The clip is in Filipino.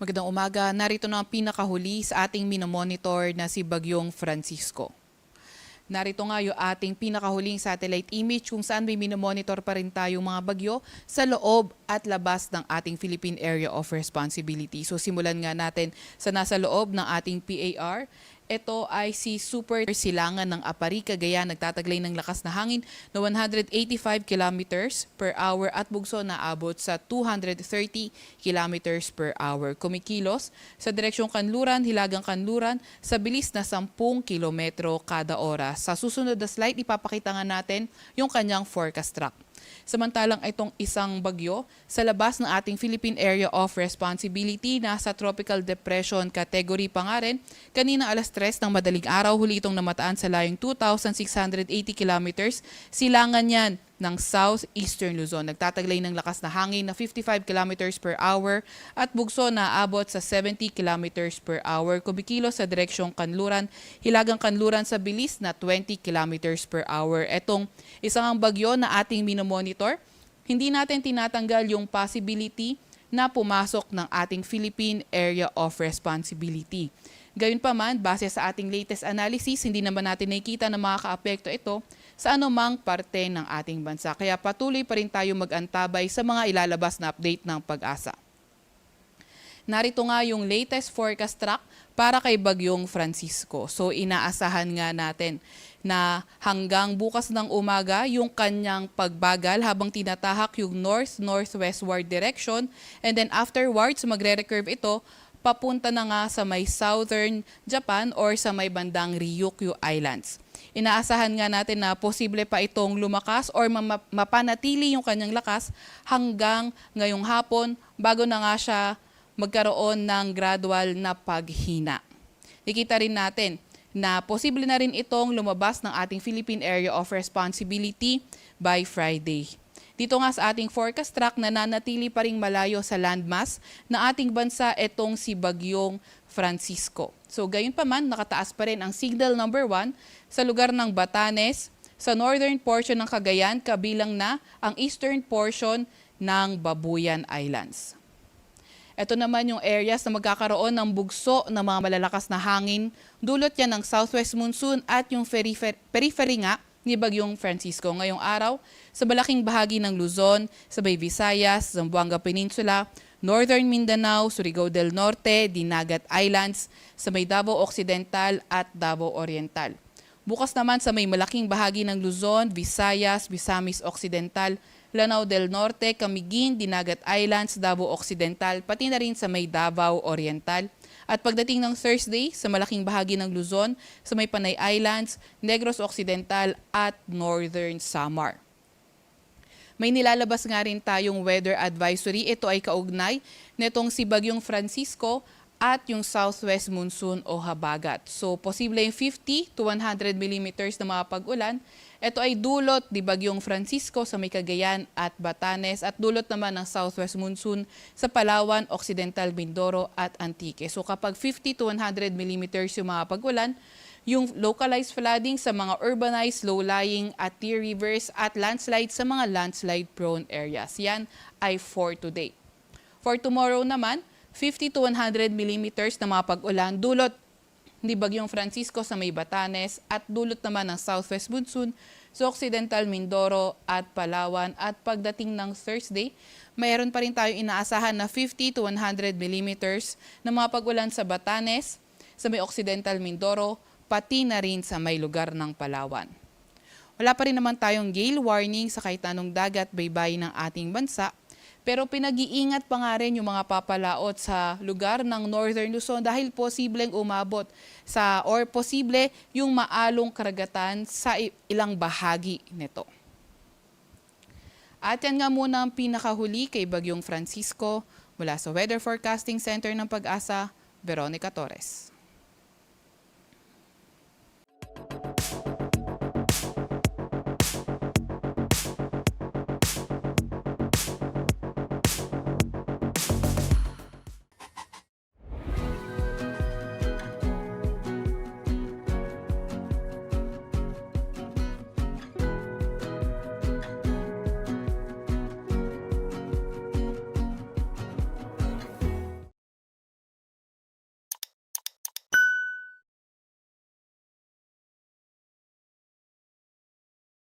Magandang umaga. Narito na ang pinakahuli sa ating minomonitor na si Bagyong Francisco. Narito nga yung ating pinakahuling satellite image kung saan may minomonitor pa rin tayong mga bagyo sa loob at labas ng ating Philippine Area of Responsibility. So simulan nga natin sa nasa loob ng ating PAR. Ito ay si Super Silangan ng Apari, Cagayan, nagtataglay ng lakas na hangin na 185 kilometers per hour at bugso na abot sa 230 kilometers per hour. Kumikilos sa direksyong Kanluran, Hilagang Kanluran sa bilis na 10 kilometro kada oras. Sa susunod na slide, ipapakita nga natin yung kanyang forecast track. Samantalang itong isang bagyo sa labas ng ating Philippine Area of Responsibility, nasa Tropical Depression category pa nga rin. Kanina alas 3 ng madaling araw, huli itong namataan sa layong 2,680 kilometers. Silangan yan ng southeastern Luzon. Nagtataglay ng lakas na hangin na 55 kilometers per hour at bugso na abot sa 70 kilometers per hour. Kumikilos sa direksyong Kanluran, Hilagang Kanluran sa bilis na 20 kilometers per hour. Etong isang bagyo na ating minomonitor, hindi natin tinatanggal yung possibility na pumasok ng ating Philippine Area of Responsibility. Gayunpaman, base sa ating latest analysis, hindi naman natin nakikita na makakaapekto ito sa anumang parte ng ating bansa. Kaya patuloy pa rin tayo mag-antabay sa mga ilalabas na update ng Pag-asa. Narito nga yung latest forecast track para kay Bagyong Francisco. So inaasahan nga natin na hanggang bukas ng umaga yung kanyang pagbagal habang tinatahak yung north-northwestward direction, and then afterwards magre-recurve ito papunta na nga sa may southern Japan or sa may bandang Ryukyu Islands. Inaasahan nga natin na posible pa itong lumakas or mapanatili yung kanyang lakas hanggang ngayong hapon bago na nga siya magkaroon ng gradual na paghina. Nakita rin natin na posible na rin itong lumabas ng ating Philippine Area of Responsibility by Friday. Dito nga sa ating forecast track, nananatili pa ring malayo sa landmass na ating bansa itong si Bagyong Francisco. So gayon pa man, nakataas pa rin ang signal number 1 sa lugar ng Batanes, sa northern portion ng Cagayan, kabilang na ang eastern portion ng Babuyan Islands. Ito naman yung areas na magkakaroon ng bugso ng mga malalakas na hangin. Dulot yan ng southwest monsoon at yung periphery nga ni Bagyong Francisco. Ngayong araw, sa malaking bahagi ng Luzon, sa Bay Visayas, Zamboanga Peninsula, Northern Mindanao, Surigao del Norte, Dinagat Islands, sa may Davao Occidental at Davao Oriental. Bukas naman sa may malaking bahagi ng Luzon, Visayas, Misamis Occidental, Lanao del Norte, Camiguin, Dinagat Islands, Davao Occidental, pati na rin sa may Davao Oriental. At pagdating ng Thursday, sa malaking bahagi ng Luzon, sa may Panay Islands, Negros Occidental at Northern Samar. May nilalabas nga rin tayong weather advisory. Ito ay kaugnay nitong si Bagyong Francisco at yung southwest monsoon o habagat. So posible yung 50 to 100 millimeters na mga pag-ulan. Ito ay dulot ni Bagyong Francisco sa may Cagayan at Batanes at dulot naman ng southwest monsoon sa Palawan, Occidental Mindoro at Antique. So kapag 50 to 100 millimeters yung mga pag-ulan, yung localized flooding sa mga urbanized, low-lying at tier rivers at landslide sa mga landslide-prone areas. Yan ay for today. For tomorrow naman, 50 to 100 millimeters na mga pag-ulan dulot ni Bagyong Francisco sa may Batanes at dulot naman ng southwest monsoon sa Occidental Mindoro at Palawan. At pagdating ng Thursday, mayroon pa rin tayong inaasahan na 50 to 100 millimeters na mga pag-ulan sa Batanes, sa may Occidental Mindoro, pati na rin sa may lugar ng Palawan. Wala pa rin naman tayong gale warning sa kahit anong dagat baybayin ng ating bansa, pero pinag-iingat pa nga rin yung mga papalaot sa lugar ng Northern Luzon dahil posibleng umabot sa or posible yung maalong karagatan sa ilang bahagi nito. At yan nga muna ang pinakahuli kay Bagyong Francisco. Mula sa Weather Forecasting Center ng Pag-asa, Veronica Torres.